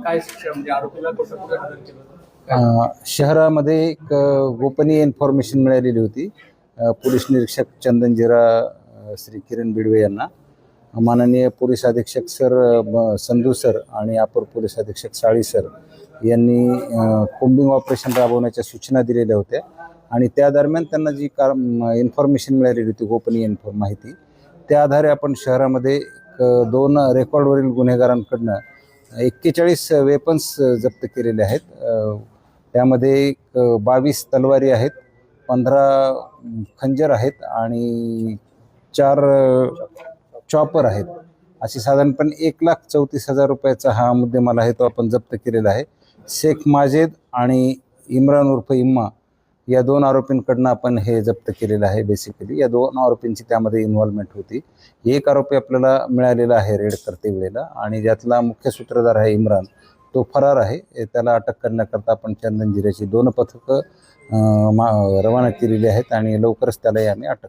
काय शिक्षा म्हणजे आरोपीला कोर्टात हजर केलं होतं? शहरामध्ये एक गोपनीय इन्फॉर्मेशन मिळालेली होती. पोलीस निरीक्षक चंदनजिरा श्री किरण बिडवे यांना माननीय पोलीस अधीक्षक सर संधू सर आणि अपर पोलीस अधीक्षक साळी सर यांनी कोम्बिंग ऑपरेशन राबवण्याच्या सूचना दिलेल्या होत्या आणि त्या दरम्यान त्यांना जी इन्फॉर्मेशन मिळालेली होती, गोपनीय माहिती, त्या आधारे आपण शहरामध्ये 2 रेकॉर्डवरील गुन्हेगारांकडनं 41 वेपन्स जप्त केलेले आहेत. त्यामध्ये 22 तलवारी आहेत, 15 खंजर आहेत आणि 4 चॉपर आहेत. अशी साधारणपणे 1,34,000 रुपयाचा हा मुद्देमाल आहे, तो आपण जप्त केलेला आहे. शेख माजेद आणि इम्रान उर्फ इम्मा या 2 आरोपींकडनं आपण हे जप्त केलेलं आहे. बेसिकली या 2 आरोपींची त्यामध्ये इन्व्हॉल्वमेंट होती. एक आरोपी आपल्याला मिळालेला आहे रेड करते वेळेला आणि ज्यातला मुख्य सूत्रधार आहे इम्रान, तो फरार आहे. त्याला अटक करण्याकरता आपण चंदनजिऱ्याची 2 पथकं रवाना केलेली आहेत आणि लवकरच त्यालाही आम्ही अटक